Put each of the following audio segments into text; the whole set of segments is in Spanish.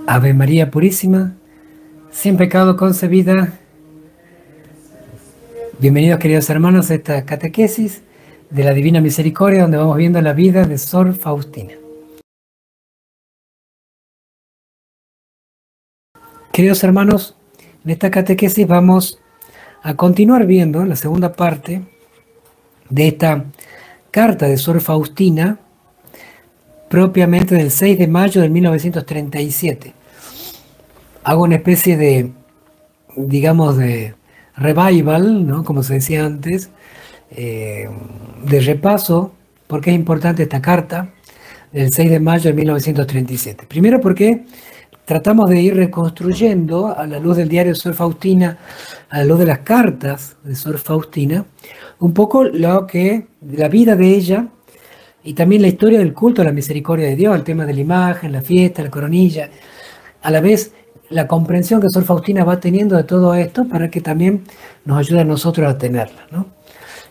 Ave María Purísima, sin pecado concebida. Bienvenidos, queridos hermanos, a esta catequesis de la Divina Misericordia, donde vamos viendo la vida de Sor Faustina. Queridos hermanos, en esta catequesis vamos a continuar viendo la segunda parte de esta carta de Sor Faustina, propiamente del 6 de mayo de 1937. Hago una especie de, digamos, de revival, ¿no? Como se decía antes, de repaso, porque es importante esta carta del 6 de mayo de 1937. Primero porque tratamos de ir reconstruyendo a la luz del diario de Sor Faustina, a la luz de las cartas de Sor Faustina, un poco lo que, la vida de ella y también la historia del culto a la misericordia de Dios, el tema de la imagen, la fiesta, la coronilla, a la vez la comprensión que Sor Faustina va teniendo de todo esto para que también nos ayude a nosotros a tenerla, ¿no?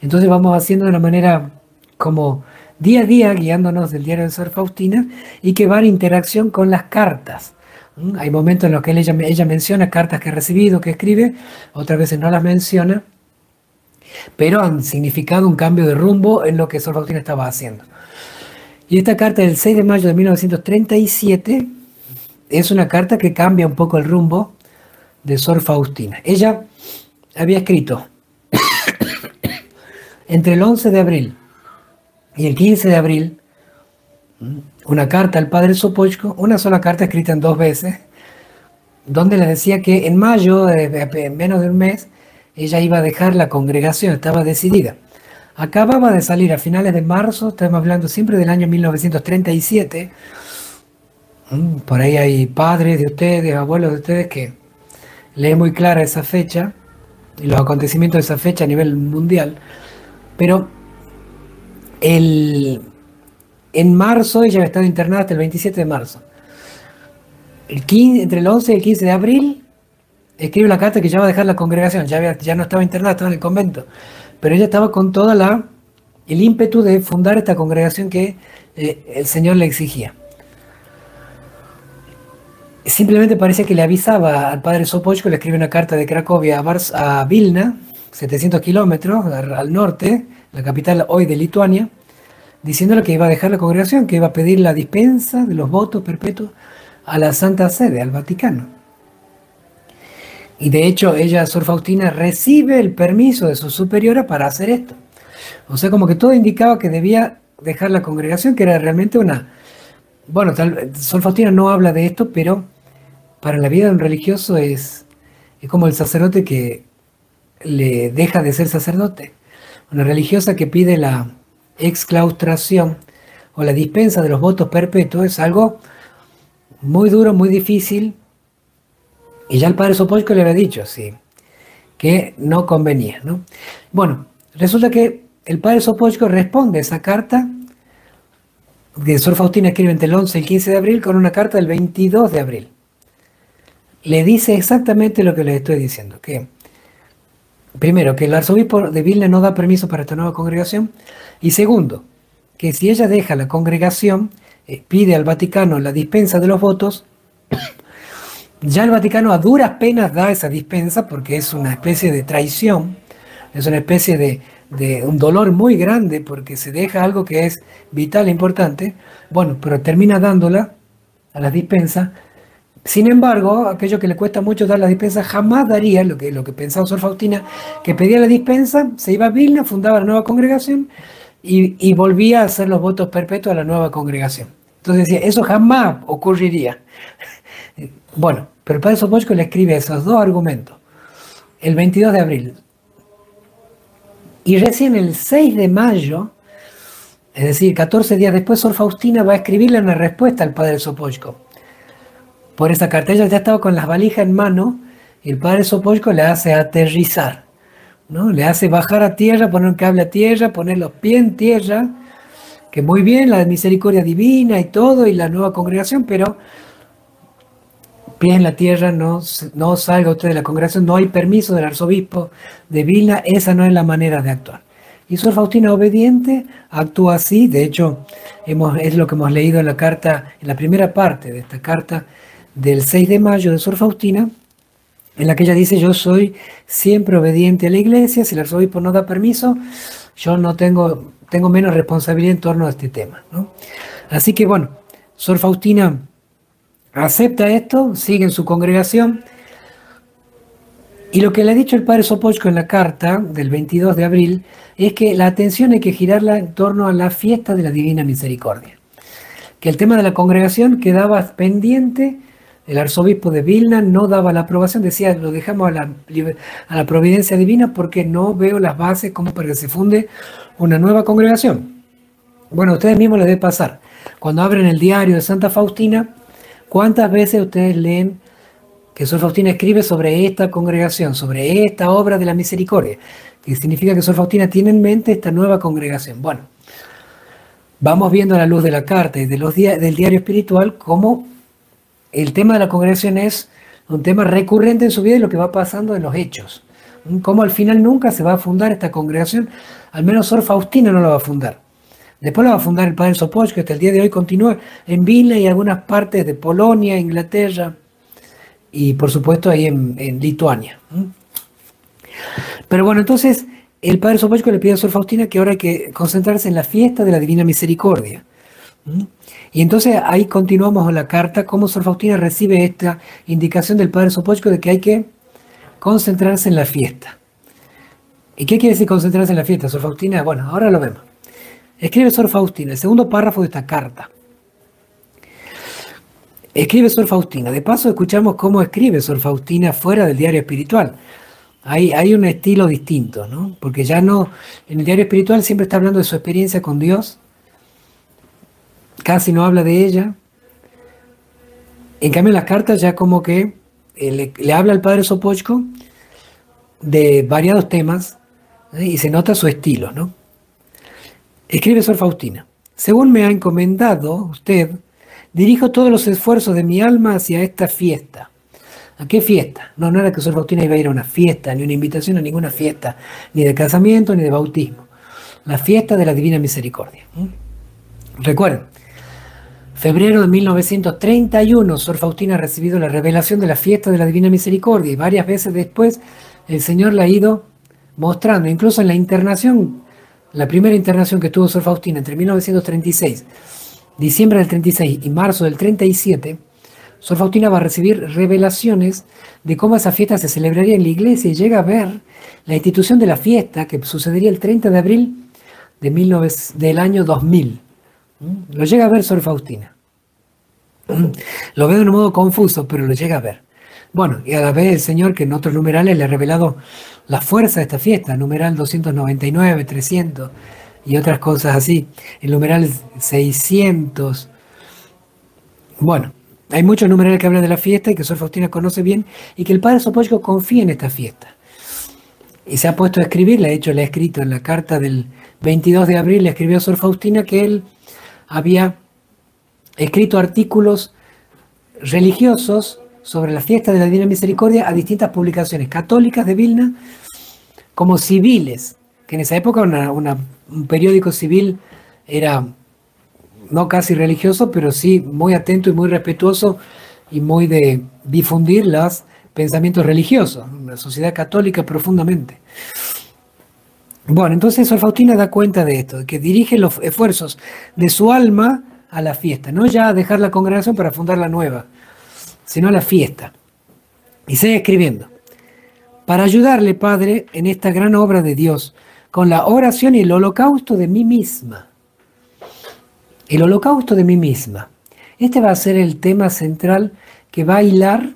Entonces vamos haciendo de una manera como día a día, guiándonos del diario de Sor Faustina y que va en interacción con las cartas. Hay momentos en los que ella menciona cartas que ha recibido, que escribe, otras veces no las menciona, pero han significado un cambio de rumbo en lo que Sor Faustina estaba haciendo. Y esta carta del 6 de mayo de 1937 es una carta que cambia un poco el rumbo de Sor Faustina. Ella había escrito entre el 11 de abril y el 15 de abril una carta al padre Sopocko, una sola carta escrita en 2 veces, donde le decía que en mayo, en menos de un mes, ella iba a dejar la congregación, estaba decidida. Acababa de salir a finales de marzo, estamos hablando siempre del año 1937, por ahí hay padres de ustedes, abuelos de ustedes que leen muy clara esa fecha y los acontecimientos de esa fecha a nivel mundial, pero en marzo ella había estado internada hasta el 27 de marzo. Entre el 11 y el 15 de abril escribe la carta que ya va a dejar la congregación, ya no estaba internada, estaba en el convento, pero ella estaba con toda el ímpetu de fundar esta congregación que el Señor le exigía. Simplemente parece que le avisaba al padre Sopocko, le escribe una carta de Cracovia a Vilna, 700 kilómetros al norte, la capital hoy de Lituania, diciéndole que iba a dejar la congregación, que iba a pedir la dispensa de los votos perpetuos a la Santa Sede, al Vaticano. Y de hecho ella, Sor Faustina, recibe el permiso de su superiora para hacer esto. O sea, como que todo indicaba que debía dejar la congregación, que era realmente una... Bueno, Sor Faustina no habla de esto, pero para la vida de un religioso es como el sacerdote que le deja de ser sacerdote. Una religiosa que pide la exclaustración o la dispensa de los votos perpetuos es algo muy duro, muy difícil, y ya el padre Sopocko le había dicho así, que no convenía, ¿no? Bueno, resulta que el padre Sopocko responde a esa carta que Sor Faustina escribe entre el 11 y el 15 de abril con una carta del 22 de abril. Le dice exactamente lo que les estoy diciendo, que primero, que el arzobispo de Vilna no da permiso para esta nueva congregación, y segundo, que si ella deja la congregación, pide al Vaticano la dispensa de los votos, ya el Vaticano a duras penas da esa dispensa porque es una especie de traición, es una especie de un dolor muy grande porque se deja algo que es vital e importante, bueno, pero termina dándola a la dispensa. Sin embargo, aquello que le cuesta mucho dar la dispensa jamás daría lo que pensaba Sor Faustina, que pedía la dispensa, se iba a Vilna, fundaba la nueva congregación y volvía a hacer los votos perpetuos a la nueva congregación. Entonces decía, eso jamás ocurriría. Bueno, pero el padre Sopocko le escribe esos 2 argumentos el 22 de abril. Y recién el 6 de mayo, es decir, 14 días después, Sor Faustina va a escribirle una respuesta al padre Sopocko. Por esa carta ella ya estaba con las valijas en mano y el padre Sopocko le hace aterrizar, ¿no? Le hace bajar a tierra, poner un cable a tierra, poner los pies en tierra, que muy bien, la misericordia divina y todo, y la nueva congregación, pero pies en la tierra, no salga usted de la congregación, no hay permiso del arzobispo de Vilna, esa no es la manera de actuar. Y Sor Faustina obediente actúa así. De hecho, es lo que hemos leído en la carta, en la primera parte de esta carta del 6 de mayo de Sor Faustina, en la que ella dice: yo soy siempre obediente a la iglesia, si el arzobispo no da permiso, yo no tengo menos responsabilidad en torno a este tema, ¿no? Así que bueno, Sor Faustina acepta esto, sigue en su congregación, y lo que le ha dicho el padre Sopocko en la carta del 22 de abril es que la atención hay que girarla en torno a la fiesta de la Divina Misericordia, que el tema de la congregación quedaba pendiente. El arzobispo de Vilna no daba la aprobación, decía: lo dejamos a la providencia divina porque no veo las bases como para que se funde una nueva congregación. Bueno, a ustedes mismos les debe pasar. Cuando abren el diario de Santa Faustina, ¿cuántas veces ustedes leen que Sor Faustina escribe sobre esta congregación, sobre esta obra de la misericordia? Que significa que Sor Faustina tiene en mente esta nueva congregación. Bueno, vamos viendo a la luz de la carta y del diario espiritual cómo el tema de la congregación es un tema recurrente en su vida y lo que va pasando en los hechos. Cómo al final nunca se va a fundar esta congregación, al menos Sor Faustina no la va a fundar. Después la va a fundar el padre Sopocko, que hasta el día de hoy continúa en Vilna y algunas partes de Polonia, Inglaterra y por supuesto ahí en Lituania. Pero bueno, entonces el padre Sopocko le pide a Sor Faustina que ahora hay que concentrarse en la fiesta de la Divina Misericordia. Y entonces ahí continuamos la carta, cómo Sor Faustina recibe esta indicación del padre Sopocko de que hay que concentrarse en la fiesta. ¿Y qué quiere decir concentrarse en la fiesta, Sor Faustina? Bueno, ahora lo vemos. Escribe Sor Faustina, el segundo párrafo de esta carta. Escribe Sor Faustina. De paso escuchamos cómo escribe Sor Faustina fuera del diario espiritual. Hay un estilo distinto, ¿no? Porque ya no, en el diario espiritual siempre está hablando de su experiencia con Dios. Casi no habla de ella. En cambio, en las cartas ya como que le habla al padre Sopocko de variados temas, ¿sí? Y se nota su estilo, ¿no? Escribe Sor Faustina: según me ha encomendado usted, dirijo todos los esfuerzos de mi alma hacia esta fiesta. ¿A qué fiesta? No era que Sor Faustina iba a ir a una fiesta, ni una invitación a ninguna fiesta, ni de casamiento, ni de bautismo. La fiesta de la Divina Misericordia. Recuerden, febrero de 1931, Sor Faustina ha recibido la revelación de la fiesta de la Divina Misericordia y varias veces después el Señor la ha ido mostrando, incluso en la internación, la primera internación que tuvo Sor Faustina entre 1936, diciembre del 36 y marzo del 37, Sor Faustina va a recibir revelaciones de cómo esa fiesta se celebraría en la iglesia y llega a ver la institución de la fiesta que sucedería el 30 de abril del año 2000. Lo llega a ver Sor Faustina. Lo ve de un modo confuso, pero lo llega a ver. Bueno, y a la vez el Señor, que en otros numerales le ha revelado la fuerza de esta fiesta, numeral 299, 300 y otras cosas así, el numeral 600. Bueno, hay muchos numerales que hablan de la fiesta y que Sor Faustina conoce bien y que el padre Sopocko confía en esta fiesta. Y se ha puesto a escribir, le ha escrito en la carta del 22 de abril, le escribió a Sor Faustina que él había escrito artículos religiosos sobre la fiesta de la Divina Misericordia a distintas publicaciones católicas de Vilna, como civiles, que en esa época un periódico civil era no casi religioso, pero sí muy atento y muy respetuoso y muy de difundir los pensamientos religiosos, una sociedad católica profundamente. Bueno, entonces Sor Faustina da cuenta de esto, de que dirige los esfuerzos de su alma a la fiesta, no ya a dejar la congregación para fundar la nueva, sino a la fiesta. Y sigue escribiendo: para ayudarle, Padre, en esta gran obra de Dios, con la oración y el holocausto de mí misma. El holocausto de mí misma. Este va a ser el tema central que va a hilar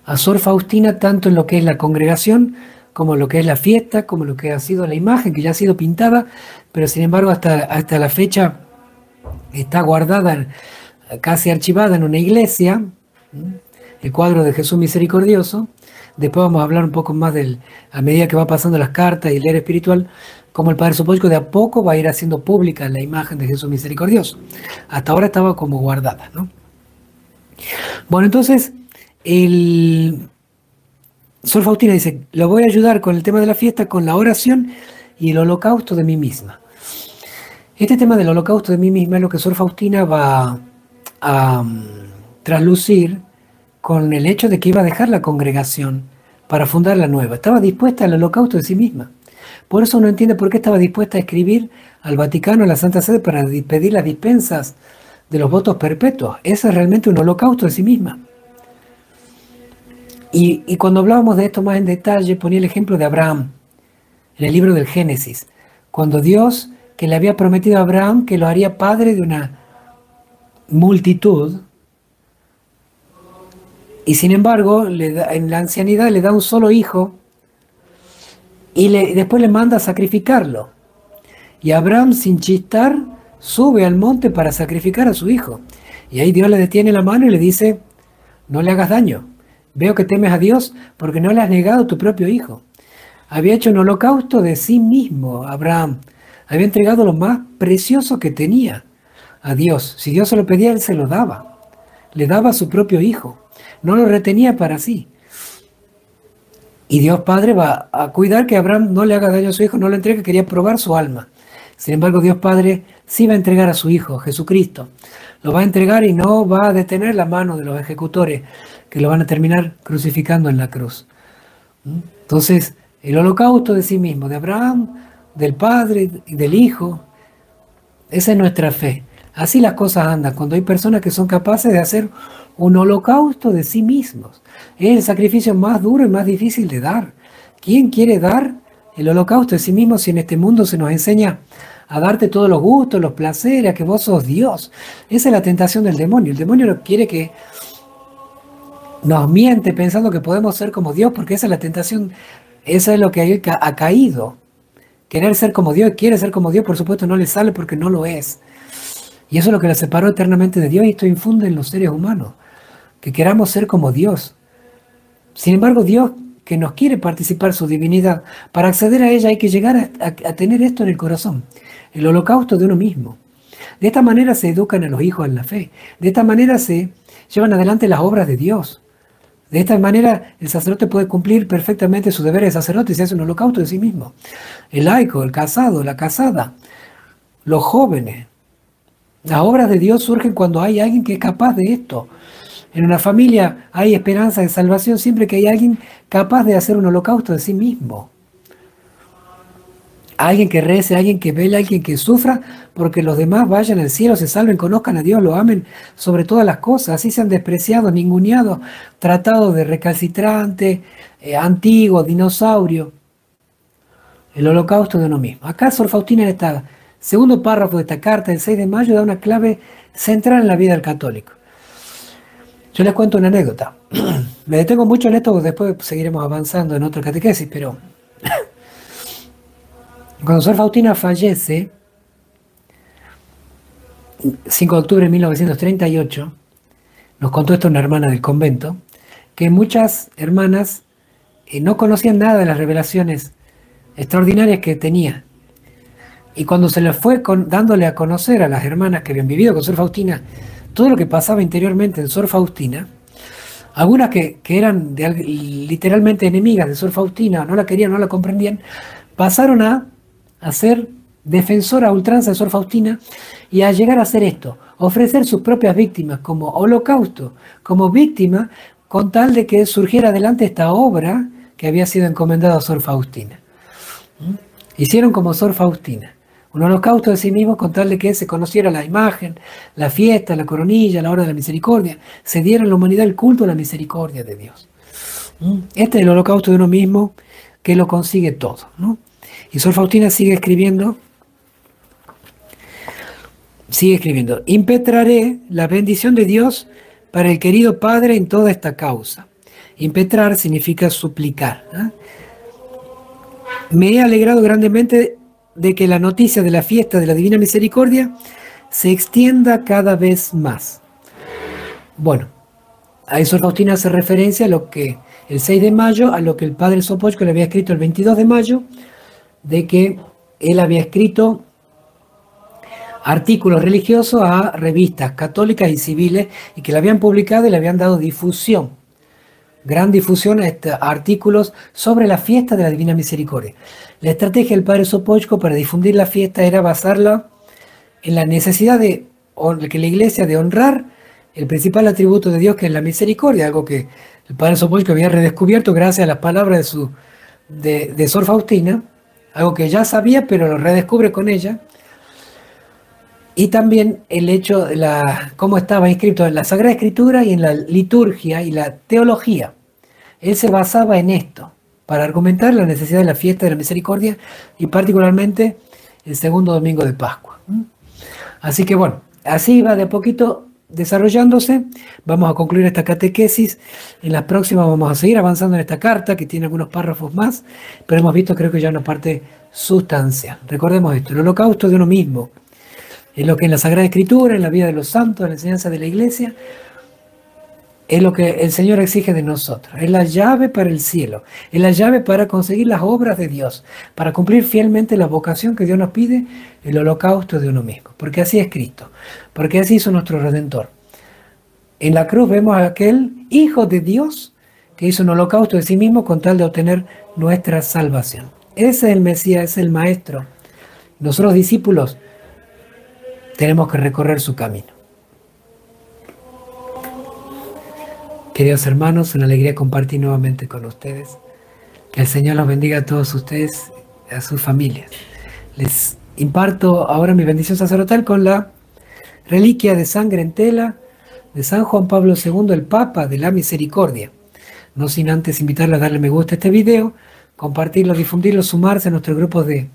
a Sor Faustina tanto en lo que es la congregación, como lo que es la fiesta, como lo que ha sido la imagen, que ya ha sido pintada, pero sin embargo hasta la fecha está guardada, casi archivada en una iglesia, el cuadro de Jesús Misericordioso. Después vamos a hablar un poco más a medida que va pasando las cartas y el leer espiritual, como el padre Sopocko de a poco va a ir haciendo pública la imagen de Jesús Misericordioso. Hasta ahora estaba como guardada, ¿no? Bueno, entonces, Sor Faustina dice: lo voy a ayudar con el tema de la fiesta, con la oración y el holocausto de mí misma. Este tema del holocausto de mí misma es lo que Sor Faustina va a traslucir con el hecho de que iba a dejar la congregación para fundar la nueva. Estaba dispuesta al holocausto de sí misma. Por eso uno entiende por qué estaba dispuesta a escribir al Vaticano, a la Santa Sede, para pedir las dispensas de los votos perpetuos. Eso es realmente un holocausto de sí misma. Y cuando hablábamos de esto más en detalle, ponía el ejemplo de Abraham, en el libro del Génesis, cuando Dios, que le había prometido a Abraham que lo haría padre de una multitud, y sin embargo, en la ancianidad le da un solo hijo, y después le manda a sacrificarlo. Y Abraham, sin chistar, sube al monte para sacrificar a su hijo. Y ahí Dios le detiene la mano y le dice, no le hagas daño. Veo que temes a Dios porque no le has negado tu propio hijo. Había hecho un holocausto de sí mismo, Abraham. Había entregado lo más precioso que tenía a Dios. Si Dios se lo pedía, él se lo daba. Le daba a su propio hijo. No lo retenía para sí. Y Dios Padre va a cuidar que Abraham no le haga daño a su hijo, no lo entregue, quería probar su alma. Sin embargo, Dios Padre sí va a entregar a su hijo, Jesucristo. Lo va a entregar y no va a detener la mano de los ejecutores que lo van a terminar crucificando en la cruz. Entonces, el holocausto de sí mismo, de Abraham, del Padre y del Hijo, esa es nuestra fe. Así las cosas andan, cuando hay personas que son capaces de hacer un holocausto de sí mismos. Es el sacrificio más duro y más difícil de dar. ¿Quién quiere dar el holocausto de sí mismo si en este mundo se nos enseña a darte todos los gustos, los placeres, a que vos sos Dios? Esa es la tentación del demonio. El demonio no quiere que nos miente pensando que podemos ser como Dios, porque esa es la tentación, esa es lo que ha caído. Querer ser como Dios, quiere ser como Dios, por supuesto no le sale porque no lo es. Y eso es lo que la separó eternamente de Dios, y esto infunde en los seres humanos, que queramos ser como Dios. Sin embargo, Dios, que nos quiere participar su divinidad, para acceder a ella hay que llegar a tener esto en el corazón, el holocausto de uno mismo. De esta manera se educan a los hijos en la fe, de esta manera se llevan adelante las obras de Dios. De esta manera el sacerdote puede cumplir perfectamente su deber de sacerdote y se hace un holocausto de sí mismo. El laico, el casado, la casada, los jóvenes. Las obras de Dios surgen cuando hay alguien que es capaz de esto. En una familia hay esperanza de salvación siempre que hay alguien capaz de hacer un holocausto de sí mismo. Alguien que rece, alguien que vele, alguien que sufra, porque los demás vayan al cielo, se salven, conozcan a Dios, lo amen sobre todas las cosas. Así sean despreciados, ninguneados, tratados de recalcitrante, antiguo, dinosaurio. El holocausto de uno mismo. Acá Sor Faustina, en este segundo párrafo de esta carta, el 6 de mayo, da una clave central en la vida del católico. Yo les cuento una anécdota. Me detengo mucho en esto, después seguiremos avanzando en otra catequesis, pero cuando Sor Faustina fallece, 5 de octubre de 1938, nos contó esto una hermana del convento, que muchas hermanas no conocían nada de las revelaciones extraordinarias que tenía. Y cuando se les fue dándole a conocer a las hermanas que habían vivido con Sor Faustina todo lo que pasaba interiormente en Sor Faustina, algunas que eran literalmente enemigas de Sor Faustina, no la querían, no la comprendían, pasaron a ser defensora a ultranza de Sor Faustina y a llegar a hacer esto, ofrecer sus propias víctimas como holocausto, como víctima, con tal de que surgiera adelante esta obra que había sido encomendada a Sor Faustina. Hicieron como Sor Faustina, un holocausto de sí mismos con tal de que se conociera la imagen, la fiesta, la coronilla, la hora de la misericordia, se diera a la humanidad el culto a la misericordia de Dios. Este es el holocausto de uno mismo que lo consigue todo, ¿no? Y Sor Faustina sigue escribiendo, impetraré la bendición de Dios para el querido Padre en toda esta causa. Impetrar significa suplicar, ¿eh? Me he alegrado grandemente de que la noticia de la fiesta de la Divina Misericordia se extienda cada vez más. Bueno, ahí Sor Faustina hace referencia a lo que el 6 de mayo, a lo que el padre Sopocko le había escrito el 22 de mayo, de que él había escrito artículos religiosos a revistas católicas y civiles y que le habían publicado y le habían dado difusión. gran difusión artículos sobre la fiesta de la Divina Misericordia. La estrategia del padre Sopocko para difundir la fiesta era basarla en la necesidad de que la iglesia de honrar el principal atributo de Dios, que es la misericordia, algo que el padre Sopocko había redescubierto gracias a las palabras de Sor Faustina, algo que ya sabía, pero lo redescubre con ella. Y también el hecho de cómo estaba inscrito en la Sagrada Escritura y en la liturgia y la teología. Él se basaba en esto para argumentar la necesidad de la fiesta de la misericordia y particularmente el segundo domingo de Pascua. Así que bueno, así va de a poquito desarrollándose. Vamos a concluir esta catequesis. En las próximas vamos a seguir avanzando en esta carta que tiene algunos párrafos más, pero hemos visto creo que ya una parte sustancial. Recordemos esto, el holocausto de uno mismo. Es lo que en la Sagrada Escritura, en la vida de los santos, en la enseñanza de la Iglesia, es lo que el Señor exige de nosotros. Es la llave para el cielo. Es la llave para conseguir las obras de Dios. Para cumplir fielmente la vocación que Dios nos pide, el holocausto de uno mismo. Porque así es Cristo. Porque así hizo nuestro Redentor. En la cruz vemos a aquel Hijo de Dios que hizo un holocausto de sí mismo con tal de obtener nuestra salvación. Ese es el Mesías, es el Maestro. Nosotros discípulos tenemos que recorrer su camino. Queridos hermanos, una alegría compartir nuevamente con ustedes. Que el Señor los bendiga a todos ustedes, a sus familias. Les imparto ahora mi bendición sacerdotal con la reliquia de sangre en tela de San Juan Pablo II, el Papa de la Misericordia. No sin antes invitarles a darle me gusta a este video, compartirlo, difundirlo, sumarse a nuestros grupos de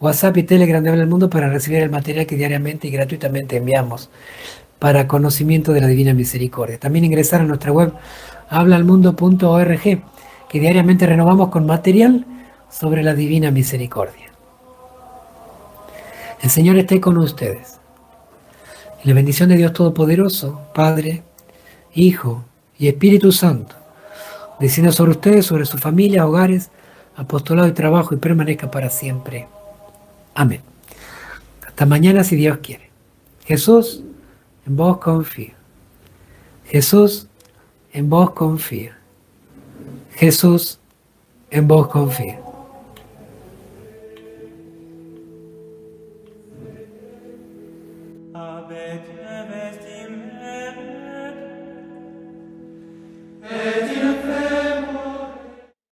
WhatsApp y Telegram de Habla el Mundo para recibir el material que diariamente y gratuitamente enviamos para conocimiento de la Divina Misericordia. También ingresar a nuestra web hablalmundo.org, que diariamente renovamos con material sobre la Divina Misericordia. El Señor esté con ustedes. Y la bendición de Dios Todopoderoso, Padre, Hijo y Espíritu Santo, descienda sobre ustedes, sobre sus familias, hogares, apostolado y trabajo, y permanezca para siempre. Amén. Hasta mañana si Dios quiere. Jesús, en vos confío. Jesús, en vos confío. Jesús, en vos confío. Ave